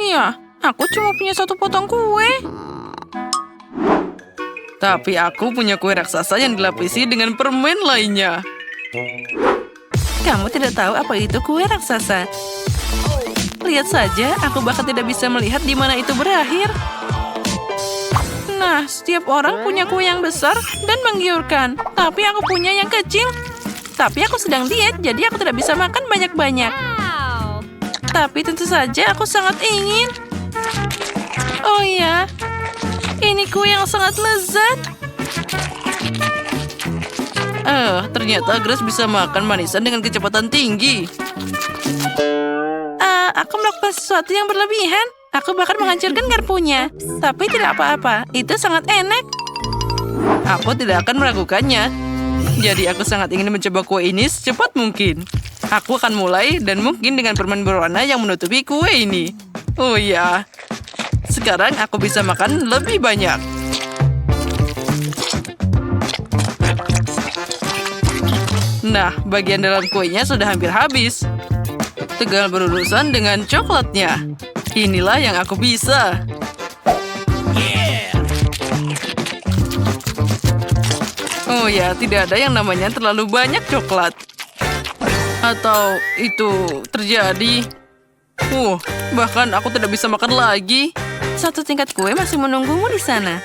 Iya, aku cuma punya satu potong kue. Tapi aku punya kue raksasa yang dilapisi dengan permen lainnya. Kamu tidak tahu apa itu kue raksasa. Lihat saja, aku bahkan tidak bisa melihat di mana itu berakhir. Nah, setiap orang punya kue yang besar dan menggiurkan. Tapi aku punya yang kecil. Tapi aku sedang diet, jadi aku tidak bisa makan banyak-banyak. Tapi tentu saja aku sangat ingin. Oh ya, ini kue yang sangat lezat. Ternyata Grace bisa makan manisan dengan kecepatan tinggi. Aku melakukan sesuatu yang berlebihan. Aku bahkan menghancurkan garpunya. Tapi tidak apa-apa, itu sangat enak. Aku tidak akan meragukannya. Jadi aku sangat ingin mencoba kue ini secepat mungkin. Aku akan mulai dan mungkin dengan permen berwarna yang menutupi kue ini. Oh ya, sekarang aku bisa makan lebih banyak. Nah, bagian dalam kuenya sudah hampir habis. Tinggal berurusan dengan coklatnya. Inilah yang aku bisa. Oh ya, tidak ada yang namanya terlalu banyak coklat. Atau itu terjadi. Bahkan aku tidak bisa makan lagi. Satu tingkat kue masih menunggumu di sana.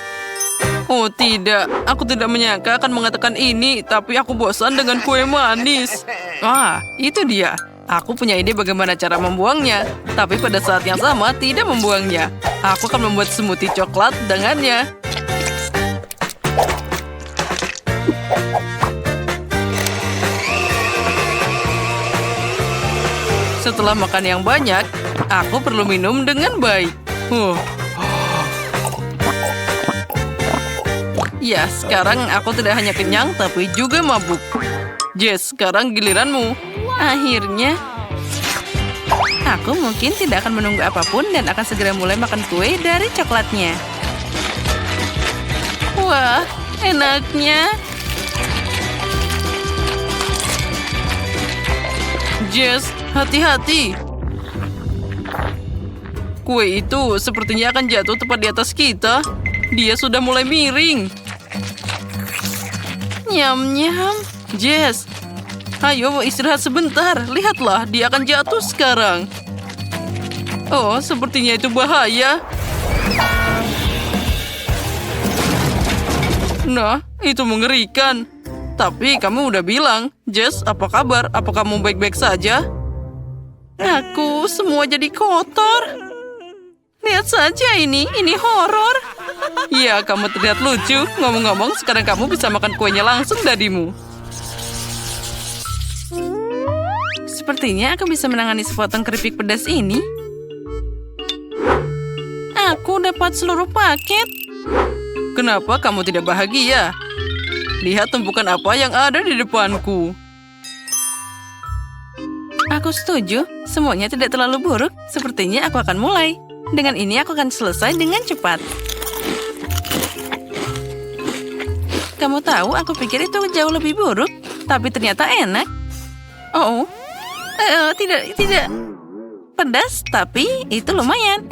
Oh tidak, aku tidak menyangka akan mengatakan ini, tapi aku bosan dengan kue manis. Itu dia. Aku punya ide bagaimana cara membuangnya, tapi pada saat yang sama tidak membuangnya. Aku akan membuat smoothie coklat dengannya. Setelah makan yang banyak, aku perlu minum dengan baik. Ya, sekarang aku tidak hanya kenyang, tapi juga mabuk. Jess, sekarang giliranmu. Akhirnya, aku mungkin tidak akan menunggu apapun dan akan segera mulai makan kue dari coklatnya. Wah, enaknya. Jess, hati-hati. Kue itu sepertinya akan jatuh tepat di atas kita. Dia sudah mulai miring. Nyam-nyam. Jess, ayo istirahat sebentar. Lihatlah, dia akan jatuh sekarang. Oh, sepertinya itu bahaya. Nah, itu mengerikan. Tapi kamu udah bilang. Jess, apa kabar? Apa kamu baik-baik saja? Aku semua jadi kotor. Lihat saja ini horor. Iya, kamu terlihat lucu. Ngomong-ngomong, sekarang kamu bisa makan kuenya langsung darimu. Sepertinya aku bisa menangani sepotong keripik pedas ini. Aku dapat seluruh paket. Kenapa kamu tidak bahagia? Lihat tumpukan apa yang ada di depanku. Aku setuju. Semuanya tidak terlalu buruk. Sepertinya aku akan mulai. Dengan ini aku akan selesai dengan cepat. Kamu tahu, aku pikir itu jauh lebih buruk. Tapi ternyata enak. Tidak. Pedas, tapi itu lumayan.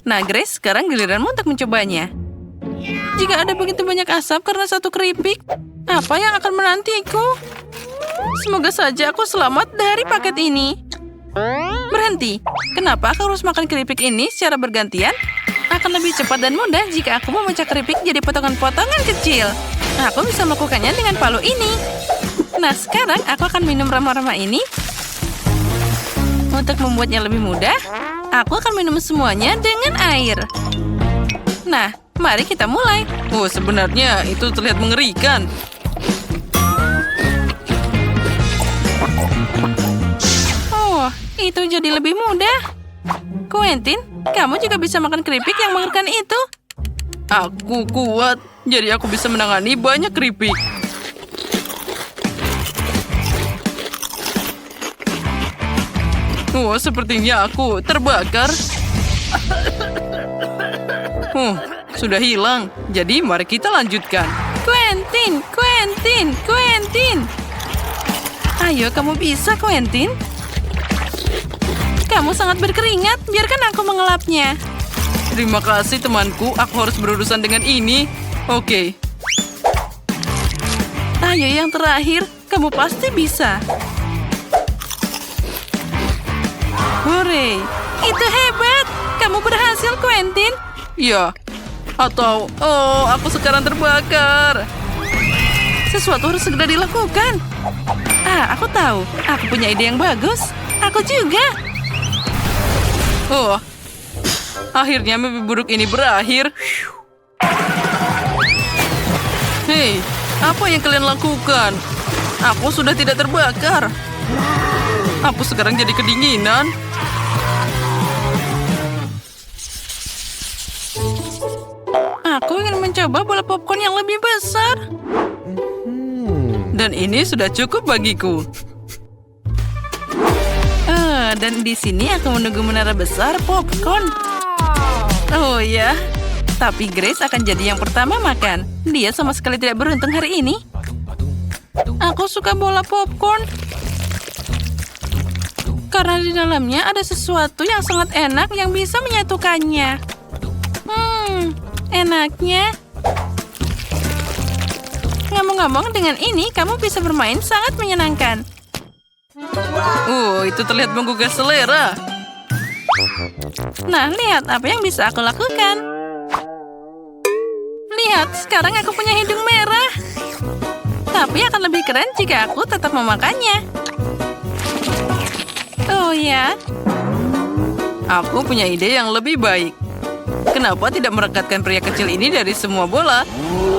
Nah, Grace, sekarang giliranmu untuk mencobanya. Jika ada begitu banyak asap karena satu keripik, apa yang akan menantiku? Semoga saja aku selamat dari paket ini. Berhenti. Kenapa aku harus makan keripik ini secara bergantian? Akan lebih cepat dan mudah jika aku memecah keripik jadi potongan-potongan kecil. Aku bisa melakukannya dengan palu ini. Nah, sekarang aku akan minum rama-rama ini. Untuk membuatnya lebih mudah, aku akan minum semuanya dengan air. Nah, mari kita mulai. Sebenarnya itu terlihat mengerikan. Itu jadi lebih mudah. Quentin, kamu juga bisa makan keripik yang mengerikan itu. Aku kuat, jadi aku bisa menangani banyak keripik. Sepertinya aku terbakar. Sudah hilang. Jadi mari kita lanjutkan. Quentin. Ayo, kamu bisa, Quentin. Kamu sangat berkeringat, biarkan aku mengelapnya. Terima kasih, temanku. Aku harus berurusan dengan ini. Oke. Ayo, yang terakhir. Kamu pasti bisa. Hore, itu hebat. Kamu berhasil, Quentin. Ya, atau... Oh, aku sekarang terbakar. Sesuatu harus segera dilakukan. Aku tahu. Aku punya ide yang bagus. Aku juga. Oh, akhirnya mimpi buruk ini berakhir. Hei, apa yang kalian lakukan? Aku sudah tidak terbakar. Aku sekarang jadi kedinginan. Aku ingin mencoba bola popcorn yang lebih besar. Dan ini sudah cukup bagiku. Dan di sini aku menunggu menara besar popcorn. Oh ya, tapi Grace akan jadi yang pertama makan. Dia sama sekali tidak beruntung hari ini. Aku suka bola popcorn karena di dalamnya ada sesuatu yang sangat enak yang bisa menyatukannya. Enaknya. Ngomong-ngomong, dengan ini kamu bisa bermain sangat menyenangkan. Itu terlihat menggugah selera. Nah, lihat apa yang bisa aku lakukan. Lihat, sekarang aku punya hidung merah. Tapi akan lebih keren jika aku tetap memakannya. Oh ya. Aku punya ide yang lebih baik. Kenapa tidak merekatkan pria kecil ini dari semua bola?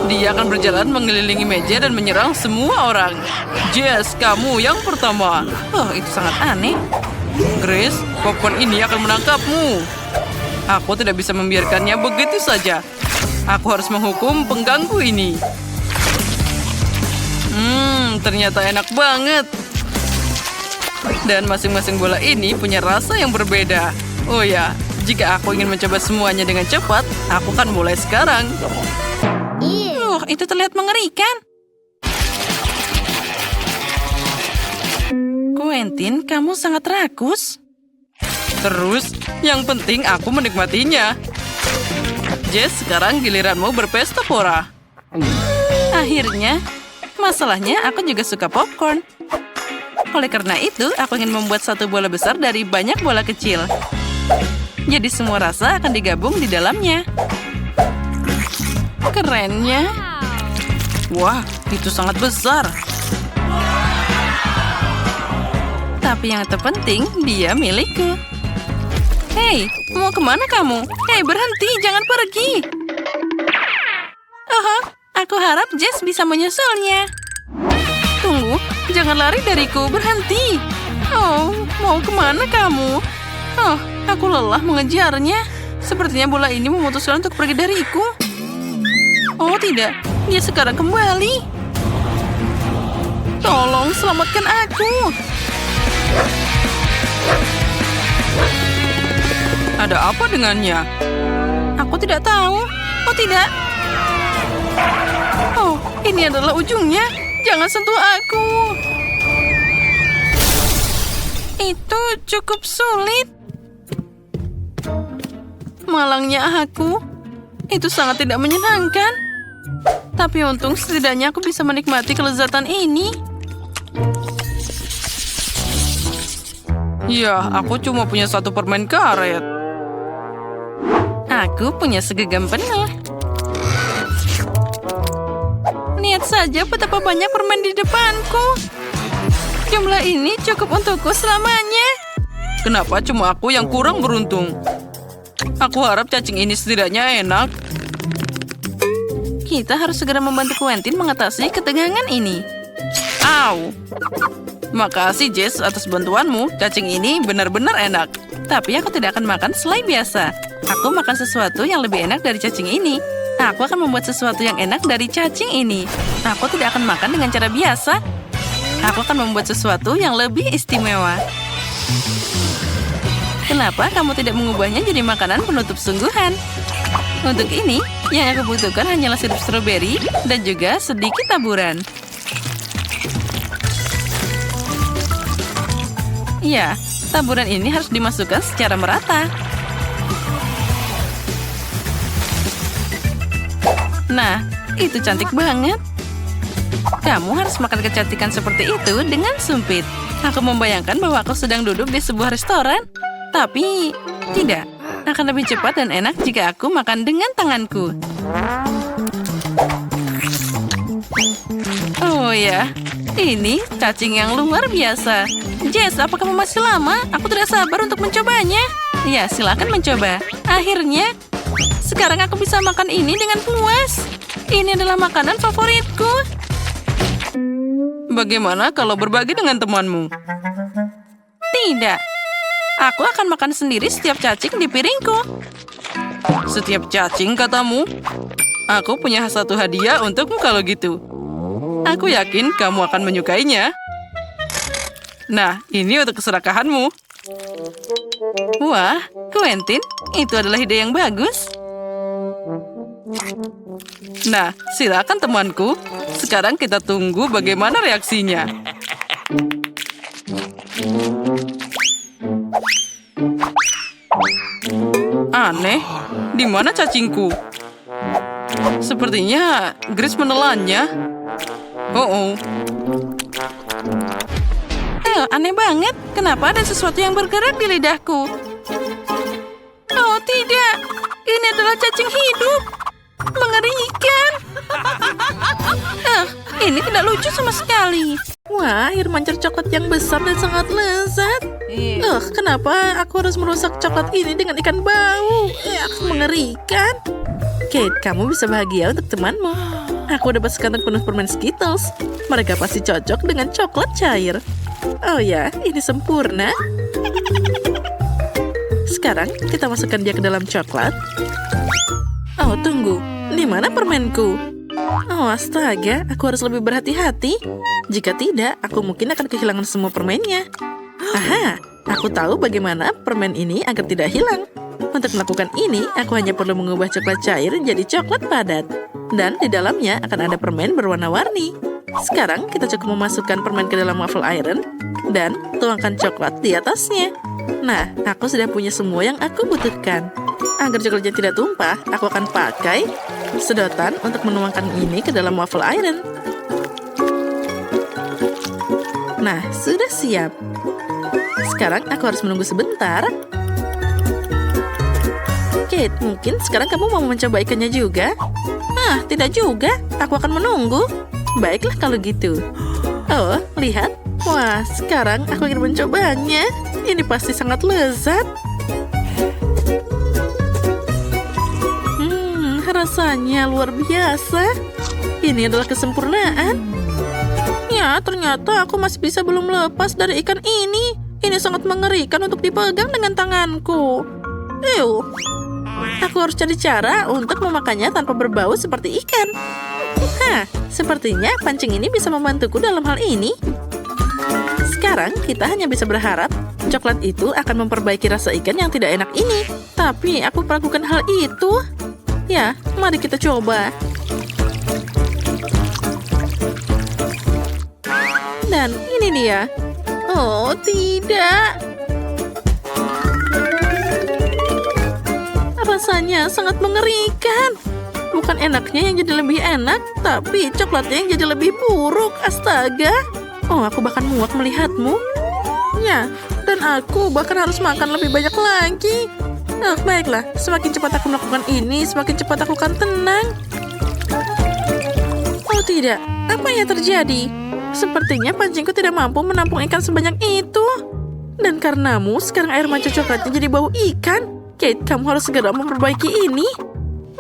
Dia akan berjalan mengelilingi meja dan menyerang semua orang. Jess, kamu yang pertama. Oh, itu sangat aneh. Grace, popcorn ini akan menangkapmu. Aku tidak bisa membiarkannya begitu saja. Aku harus menghukum pengganggu ini. Ternyata enak banget. Dan masing-masing bola ini punya rasa yang berbeda. Oh ya, jika aku ingin mencoba semuanya dengan cepat, aku akan mulai sekarang. Itu terlihat mengerikan. Quentin, kamu sangat rakus. Terus, yang penting aku menikmatinya. Jess, sekarang giliranmu berpesta pora. Akhirnya, masalahnya aku juga suka popcorn. Oleh karena itu, aku ingin membuat satu bola besar dari banyak bola kecil. Jadi semua rasa akan digabung di dalamnya. Kerennya. Wah, itu sangat besar. Tapi yang terpenting, dia milikku. Hei, mau kemana kamu? Hei, berhenti, jangan pergi. Aku harap Jess bisa menyusulnya. Tunggu, jangan lari dariku, berhenti. Oh, mau kemana kamu? Aku lelah mengejarnya. Sepertinya bola ini memutuskan untuk pergi dariku. Oh tidak, dia sekarang kembali. Tolong selamatkan aku. Ada apa dengannya? Aku tidak tahu. Oh tidak. Oh, ini adalah ujungnya. Jangan sentuh aku. Itu cukup sulit. Malangnya aku. Itu sangat tidak menyenangkan. Tapi untung setidaknya aku bisa menikmati kelezatan ini. Ya, aku cuma punya satu permen karet. Aku punya segenggam penuh. Lihat saja betapa banyak permen di depanku. Jumlah ini cukup untukku selamanya. Kenapa cuma aku yang kurang beruntung? Aku harap cacing ini setidaknya enak. Kita harus segera membantu Quentin mengatasi ketegangan ini. Au! Makasih Jess atas bantuanmu. Cacing ini benar-benar enak. Tapi aku tidak akan makan selai biasa. Aku makan sesuatu yang lebih enak dari cacing ini. Aku akan membuat sesuatu yang enak dari cacing ini. Aku tidak akan makan dengan cara biasa. Aku akan membuat sesuatu yang lebih istimewa. Kenapa kamu tidak mengubahnya jadi makanan penutup sungguhan? Untuk ini, yang aku butuhkan hanyalah sirup stroberi dan juga sedikit taburan. Ya, taburan ini harus dimasukkan secara merata. Nah, itu cantik banget. Kamu harus makan kecantikan seperti itu dengan sumpit. Aku membayangkan bahwa aku sedang duduk di sebuah restoran. Tapi, tidak. Akan lebih cepat dan enak jika aku makan dengan tanganku. Oh ya, ini cacing yang luar biasa. Jess, apa kamu masih lama? Aku tidak sabar untuk mencobanya. Ya, silakan mencoba. Akhirnya, sekarang aku bisa makan ini dengan puas. Ini adalah makanan favoritku. Bagaimana kalau berbagi dengan temanmu? Tidak. Aku akan makan sendiri setiap cacing di piringku. Setiap cacing, katamu? Aku punya satu hadiah untukmu kalau gitu. Aku yakin kamu akan menyukainya. Nah, ini untuk keserakahanmu. Wah, Quentin, itu adalah ide yang bagus. Nah, silakan temanku. Sekarang kita tunggu bagaimana reaksinya. Aneh, di mana cacingku? Sepertinya Grace menelannya. Oh. Aneh banget. Kenapa ada sesuatu yang bergerak di lidahku? Oh, tidak. Ini adalah cacing hidup. Mengerikan. Ini tidak lucu sama sekali. Wah, air mancur coklat yang besar dan sangat lezat. Kenapa aku harus merusak coklat ini dengan ikan bau? Mengerikan. Kate, kamu bisa bahagia untuk temanmu. Aku dapat sekantong penuh permen Skittles. Mereka pasti cocok dengan coklat cair. Oh ya, ini sempurna. Sekarang kita masukkan dia ke dalam coklat. Oh, tunggu. Di mana permenku? Oh, astaga. Aku harus lebih berhati-hati. Jika tidak, aku mungkin akan kehilangan semua permennya. Aha, aku tahu bagaimana permen ini agar tidak hilang. Untuk melakukan ini, aku hanya perlu mengubah coklat cair jadi coklat padat. Dan di dalamnya akan ada permen berwarna-warni. Sekarang kita cukup memasukkan permen ke dalam waffle iron dan tuangkan coklat di atasnya. Nah, aku sudah punya semua yang aku butuhkan. Agar coklatnya tidak tumpah, aku akan pakai sedotan untuk menuangkan ini ke dalam waffle iron. Nah, sudah siap. Sekarang aku harus menunggu sebentar. Kate, mungkin sekarang kamu mau mencoba ikannya juga? Tidak juga. Aku akan menunggu. Baiklah kalau gitu. Oh, lihat. Wah, sekarang aku ingin mencobanya. Ini pasti sangat lezat. Rasanya luar biasa. Ini adalah kesempurnaan. Ya, ternyata aku masih bisa belum lepas dari ikan ini. Ini sangat mengerikan untuk dipegang dengan tanganku. Aku harus cari cara untuk memakannya tanpa berbau seperti ikan. Sepertinya pancing ini bisa membantuku dalam hal ini. Sekarang kita hanya bisa berharap coklat itu akan memperbaiki rasa ikan yang tidak enak ini. Tapi aku melakukan hal itu. Ya, mari kita coba. Dan ini dia. Oh, tidak. Rasanya sangat mengerikan. Bukan enaknya yang jadi lebih enak, tapi coklatnya yang jadi lebih buruk. Astaga. Oh, aku bahkan muak melihatmu. Ya, dan aku bahkan harus makan lebih banyak lagi. Baiklah. Semakin cepat aku melakukan ini, semakin cepat aku akan tenang. Oh tidak, apa yang terjadi? Sepertinya pancingku tidak mampu menampung ikan sebanyak itu. Dan karenamu, sekarang air mancur coklatnya jadi bau ikan. Kate, kamu harus segera memperbaiki ini.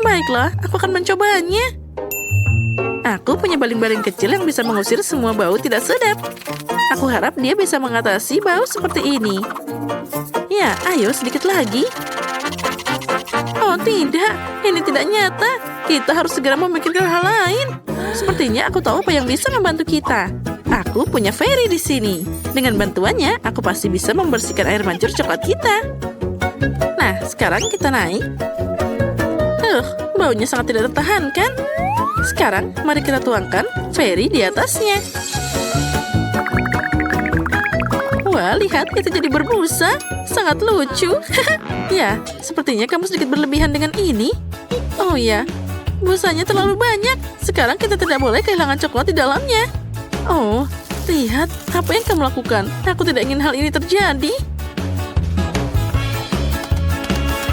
Baiklah, aku akan mencobanya. Aku punya baling-baling kecil yang bisa mengusir semua bau tidak sedap. Aku harap dia bisa mengatasi bau seperti ini. Ya, ayo sedikit lagi. Oh tidak, ini tidak nyata. Kita harus segera memikirkan hal lain. Sepertinya aku tahu apa yang bisa membantu kita. Aku punya Fairy di sini. Dengan bantuannya, aku pasti bisa membersihkan air mancur coklat kita. Nah, sekarang kita naik. Baunya sangat tidak tertahankan. Sekarang, mari kita tuangkan Fairy di atasnya. Wah, lihat, itu jadi berbusa. Sangat lucu. Ya, sepertinya kamu sedikit berlebihan dengan ini. Oh ya, busanya terlalu banyak. Sekarang kita tidak boleh kehilangan coklat di dalamnya. Oh, lihat, apa yang kamu lakukan? Aku tidak ingin hal ini terjadi.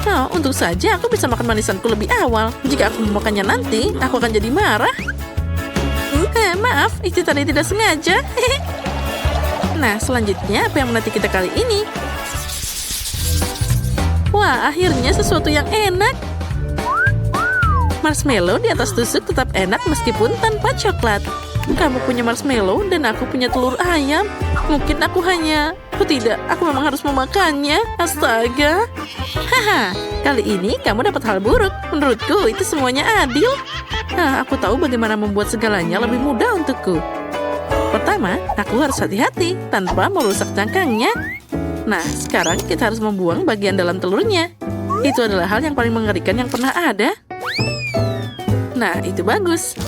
Oh, untung saja aku bisa makan manisanku lebih awal. Jika aku memakannya nanti, aku akan jadi marah. Maaf, itu tadi tidak sengaja. Nah, selanjutnya apa yang menanti kita kali ini? Wah, akhirnya sesuatu yang enak. Marshmallow di atas tusuk tetap enak meskipun tanpa coklat. Kamu punya marshmallow dan aku punya telur ayam. Mungkin aku tidak, aku memang harus memakannya. Astaga. Haha, kali ini kamu dapat hal buruk. Menurutku itu semuanya adil. Aku tahu bagaimana membuat segalanya lebih mudah untukku. Pertama, aku harus hati-hati tanpa merusak cangkangnya. Nah, sekarang kita harus membuang bagian dalam telurnya. Itu adalah hal yang paling mengerikan yang pernah ada. Nah, itu bagus.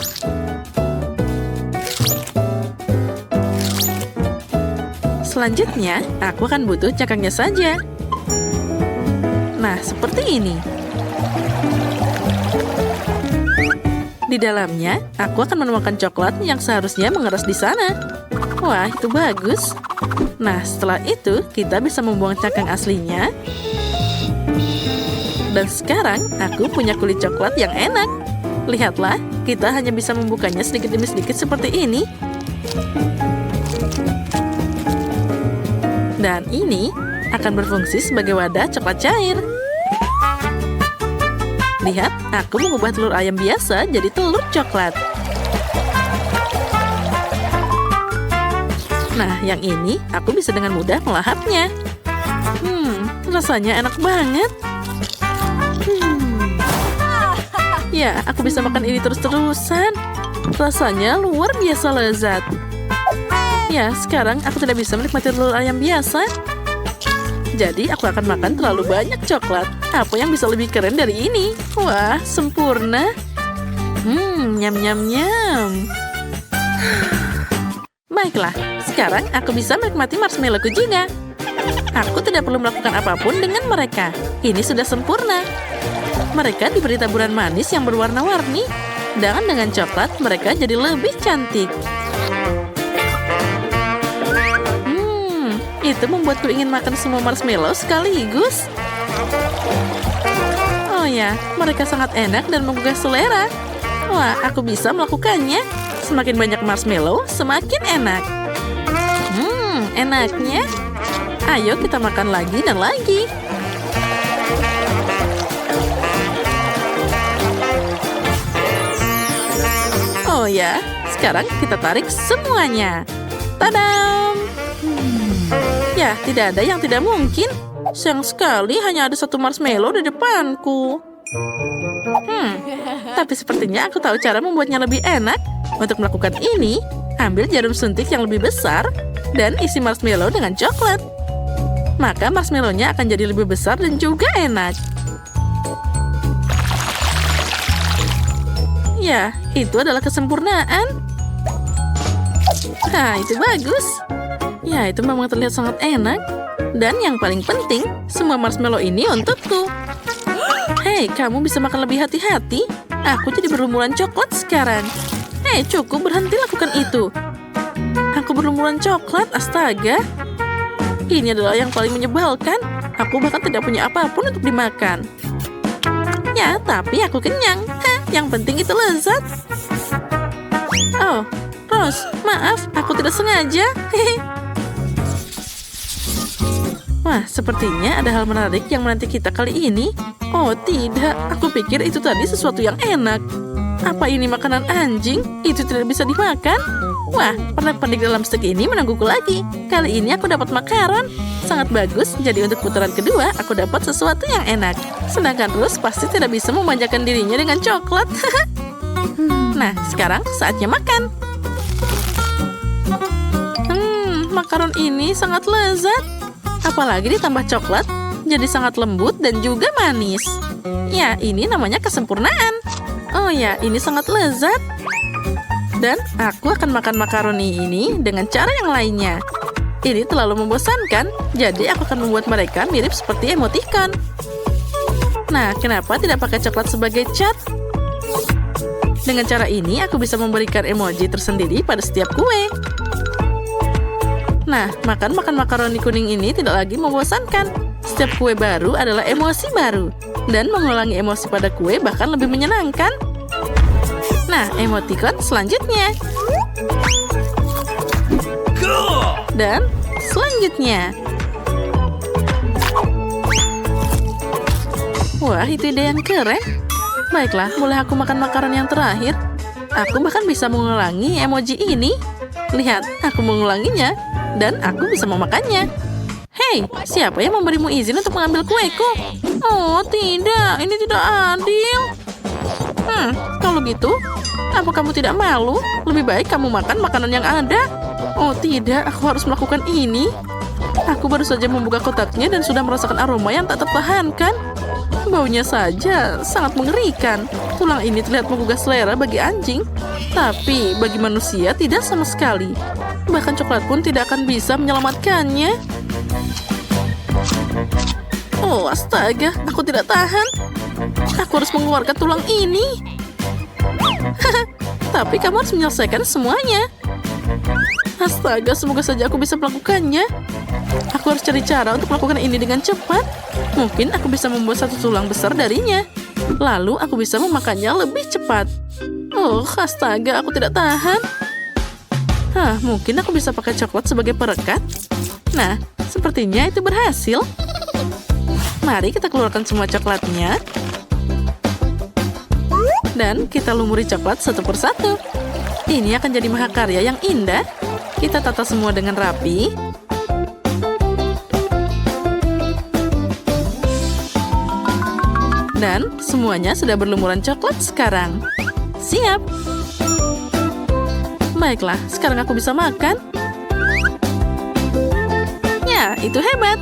Selanjutnya, aku akan butuh cangkangnya saja. Nah, seperti ini. Di dalamnya, aku akan menemukan coklat yang seharusnya mengeras di sana. Wah, itu bagus. Nah, setelah itu, kita bisa membuang cangkang aslinya. Dan sekarang, aku punya kulit coklat yang enak. Lihatlah, kita hanya bisa membukanya sedikit demi sedikit seperti ini. Dan ini akan berfungsi sebagai wadah coklat cair. Lihat, aku mengubah telur ayam biasa jadi telur coklat. Nah, yang ini aku bisa dengan mudah melahapnya. Rasanya enak banget. Ya, aku bisa makan ini terus-terusan. Rasanya luar biasa lezat. Ya, sekarang aku tidak bisa menikmati telur ayam biasa. Jadi, aku akan makan terlalu banyak coklat. Apa yang bisa lebih keren dari ini? Wah, sempurna. Nyam-nyam-nyam. Baiklah, sekarang aku bisa menikmati marshmallowku juga. Aku tidak perlu melakukan apapun dengan mereka. Ini sudah sempurna. Mereka diberi taburan manis yang berwarna-warni. Dan dengan coklat, mereka jadi lebih cantik. Itu membuatku ingin makan semua marshmallow sekaligus. Oh ya, mereka sangat enak dan menggugah selera. Wah, aku bisa melakukannya. Semakin banyak marshmallow, semakin enak. Enaknya. Ayo kita makan lagi dan lagi. Oh ya, sekarang kita tarik semuanya. Tadam! Ya, tidak ada yang tidak mungkin. Sayang sekali hanya ada satu marshmallow di depanku. Tapi sepertinya aku tahu cara membuatnya lebih enak. Untuk melakukan ini, ambil jarum suntik yang lebih besar dan isi marshmallow dengan coklat. Maka marshmallow-nya akan jadi lebih besar dan juga enak. Ya, itu adalah kesempurnaan. Itu bagus. Ya, itu memang terlihat sangat enak. Dan yang paling penting, semua marshmallow ini untukku. Hei, kamu bisa makan lebih hati-hati. Aku jadi berlumuran coklat sekarang. Hei, cukup, berhenti lakukan itu. Aku berlumuran coklat, astaga. Ini adalah yang paling menyebalkan. Aku bahkan tidak punya apapun untuk dimakan. Ya, tapi aku kenyang. Yang penting itu lezat. Oh, Rose, maaf, aku tidak sengaja. Wah, sepertinya ada hal menarik yang menanti kita kali ini. Oh, tidak. Aku pikir itu tadi sesuatu yang enak. Apa ini makanan anjing? Itu tidak bisa dimakan. Wah, pernak-pernik dalam stek ini menungguku lagi. Kali ini aku dapat makaron. Sangat bagus, jadi untuk putaran kedua, aku dapat sesuatu yang enak. Sedangkan Rose pasti tidak bisa memanjakan dirinya dengan coklat. Nah, sekarang saatnya makan. Makaron ini sangat lezat. Apalagi ditambah coklat, jadi sangat lembut dan juga manis. Ya, ini namanya kesempurnaan. Oh ya, ini sangat lezat. Dan aku akan makan makaroni ini dengan cara yang lainnya. Ini terlalu membosankan, jadi aku akan membuat mereka mirip seperti emoticon. Nah, kenapa tidak pakai coklat sebagai cat? Dengan cara ini, aku bisa memberikan emoji tersendiri pada setiap kue. Nah, makan makaroni kuning ini tidak lagi membosankan. Setiap kue baru adalah emosi baru. Dan mengulangi emosi pada kue bahkan lebih menyenangkan. Nah, emoticon selanjutnya. Dan selanjutnya. Wah, itu ide yang keren. Baiklah, boleh aku makan makanan yang terakhir? Aku bahkan bisa mengulangi emoji ini. Lihat, aku mengulanginya. Dan aku bisa memakannya. Hei, siapa yang memberimu izin untuk mengambil kueku? Oh, tidak. Ini tidak adil. Kalau gitu, apa kamu tidak malu? Lebih baik kamu makan makanan yang ada. Oh, tidak. Aku harus melakukan ini. Aku baru saja membuka kotaknya dan sudah merasakan aroma yang tak tertahankan. Baunya saja sangat mengerikan. Tulang ini terlihat menggugah selera bagi anjing. Tapi bagi manusia tidak sama sekali. Bahkan coklat pun tidak akan bisa menyelamatkannya. Oh, astaga. Aku tidak tahan. Aku harus mengeluarkan tulang ini. Tapi kamu harus menyelesaikan semuanya. Astaga, semoga saja aku bisa melakukannya. Aku harus cari cara untuk melakukan ini dengan cepat. Mungkin aku bisa membuat satu tulang besar darinya. Lalu aku bisa memakannya lebih cepat. Oh, astaga, aku tidak tahan. Mungkin aku bisa pakai coklat sebagai perekat. Nah, sepertinya itu berhasil. Mari kita keluarkan semua coklatnya. Dan kita lumuri coklat satu persatu. Ini akan jadi mahakarya yang indah. Kita tata semua dengan rapi. Dan semuanya sudah berlumuran coklat sekarang. Siap. Baiklah, sekarang aku bisa makan. Ya, itu hebat.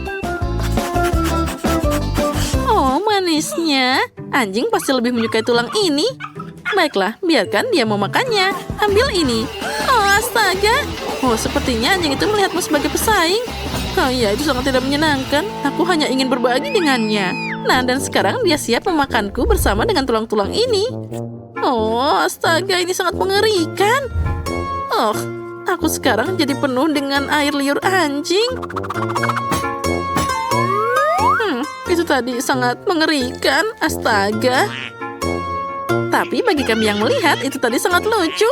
Oh, manisnya. Anjing pasti lebih menyukai tulang ini. Baiklah, biarkan dia memakannya. Ambil ini. Oh, astaga. Oh, sepertinya anjing itu melihatmu sebagai pesaing. Oh iya, itu sangat tidak menyenangkan. Aku hanya ingin berbagi dengannya. Nah, dan sekarang dia siap memakanku bersama dengan tulang-tulang ini. Oh, astaga, ini sangat mengerikan. Oh, aku sekarang jadi penuh dengan air liur anjing. Itu tadi sangat mengerikan. Astaga. Tapi bagi kami yang melihat, itu tadi sangat lucu.